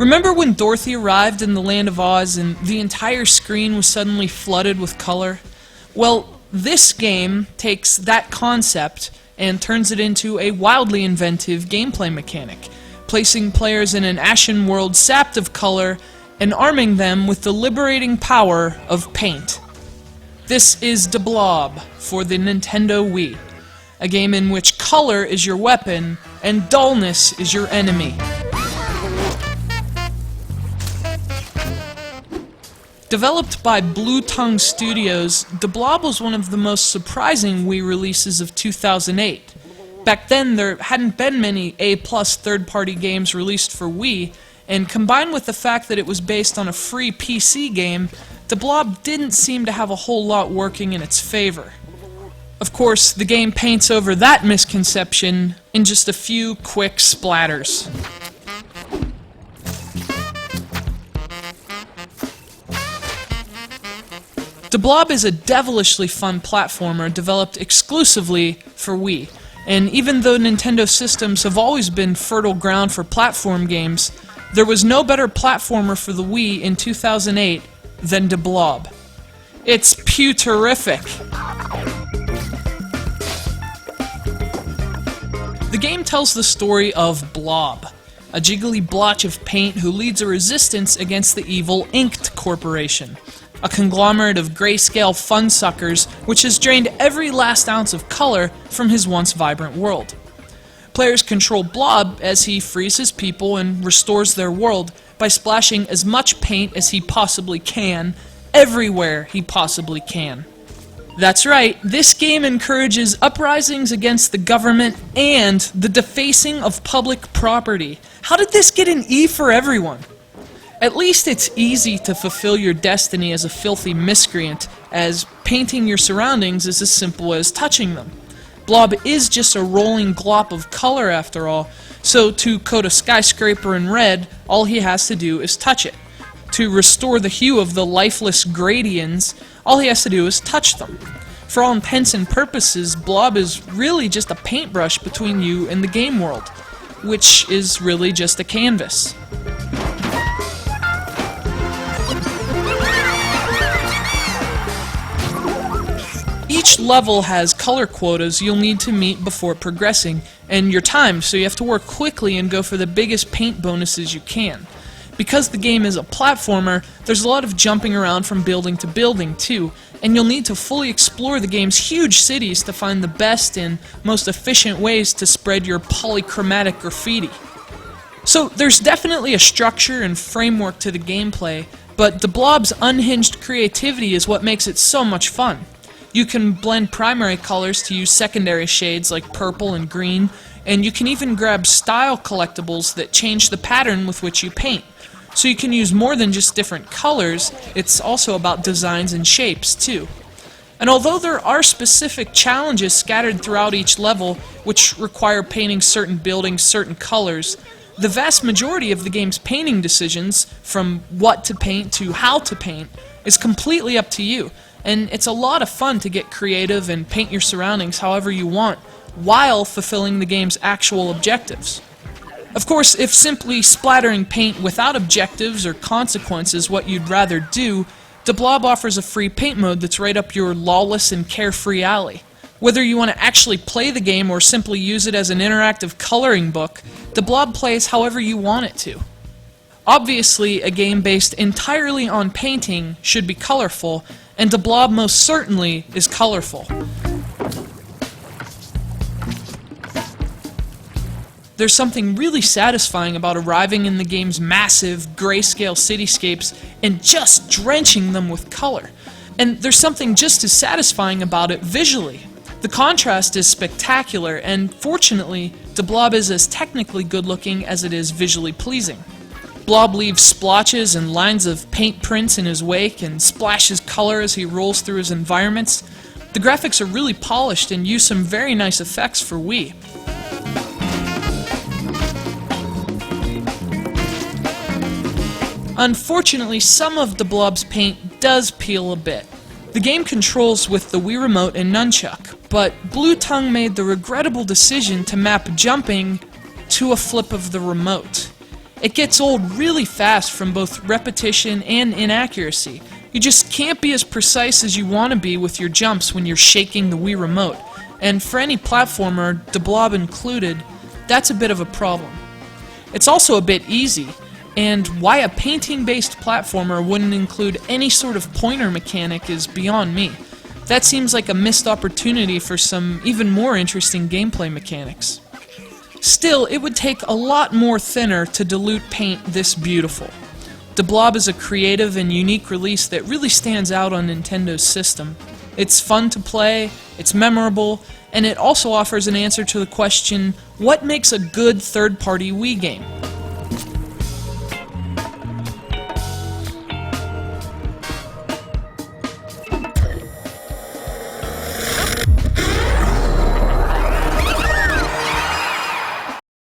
Remember when Dorothy arrived in the Land of Oz and the entire screen was suddenly flooded with color? Well, this game takes that concept and turns it into a wildly inventive gameplay mechanic, placing players in an ashen world sapped of color and arming them with the liberating power of paint. This is BLOB for the Nintendo Wii, a game in which color is your weapon and dullness is your enemy. Developed by Blue Tongue Studios, BLOB was one of the most surprising Wii releases of 2008. Back then, there hadn't been many A+ third-party games released for Wii, and combined with the fact that it was based on a free PC game, BLOB didn't seem to have a whole lot working in its favor. Of course, the game paints over that misconception in just a few quick splatters. BLOB is a devilishly fun platformer developed exclusively for Wii, and even though Nintendo systems have always been fertile ground for platform games, there was no better platformer for the Wii in 2008 than BLOB. It's pew-terrific! The game tells the story of BLOB, a jiggly blotch of paint who leads a resistance against the evil Inked Corporation, a conglomerate of grayscale fun-suckers which has drained every last ounce of color from his once vibrant world. Players control BLOB as he frees his people and restores their world by splashing as much paint as he possibly can, everywhere he possibly can. That's right, this game encourages uprisings against the government and the defacing of public property. How did this get an E for everyone? At least it's easy to fulfill your destiny as a filthy miscreant, as painting your surroundings is as simple as touching them. BLOB is just a rolling glop of color after all, so to coat a skyscraper in red, all he has to do is touch it. To restore the hue of the lifeless Gradians, all he has to do is touch them. For all intents and purposes, BLOB is really just a paintbrush between you and the game world, which is really just a canvas. Each level has color quotas you'll need to meet before progressing, and your time, so you have to work quickly and go for the biggest paint bonuses you can. Because the game is a platformer, there's a lot of jumping around from building to building too, and you'll need to fully explore the game's huge cities to find the best and most efficient ways to spread your polychromatic graffiti. So there's definitely a structure and framework to the gameplay, but BLOB's unhinged creativity is what makes it so much fun. You can blend primary colors to use secondary shades like purple and green, and you can even grab style collectibles that change the pattern with which you paint. So you can use more than just different colors, it's also about designs and shapes too. And although there are specific challenges scattered throughout each level, which require painting certain buildings certain colors, the vast majority of the game's painting decisions, from what to paint to how to paint, is completely up to you. And it's a lot of fun to get creative and paint your surroundings however you want, while fulfilling the game's actual objectives. Of course, if simply splattering paint without objectives or consequences is what you'd rather do, BLOB offers a free paint mode that's right up your lawless and carefree alley. Whether you want to actually play the game or simply use it as an interactive coloring book, BLOB plays however you want it to. Obviously, a game based entirely on painting should be colorful, and BLOB most certainly is colorful. There's something really satisfying about arriving in the game's massive, grayscale cityscapes and just drenching them with color. And there's something just as satisfying about it visually. The contrast is spectacular, and fortunately, BLOB is as technically good looking as it is visually pleasing. BLOB leaves splotches and lines of paint prints in his wake and splashes color as he rolls through his environments. The graphics are really polished and use some very nice effects for Wii. Unfortunately, some of BLOB's paint does peel a bit. The game controls with the Wii Remote and Nunchuck, but Blue Tongue made the regrettable decision to map jumping to a flip of the remote. It gets old really fast from both repetition and inaccuracy. You just can't be as precise as you want to be with your jumps when you're shaking the Wii Remote, and for any platformer, BLOB included, that's a bit of a problem. It's also a bit easy, and why a painting-based platformer wouldn't include any sort of pointer mechanic is beyond me. That seems like a missed opportunity for some even more interesting gameplay mechanics. Still, it would take a lot more thinner to dilute paint this beautiful. BLOB is a creative and unique release that really stands out on Nintendo's system. It's fun to play, it's memorable, and it also offers an answer to the question, what makes a good third-party Wii game?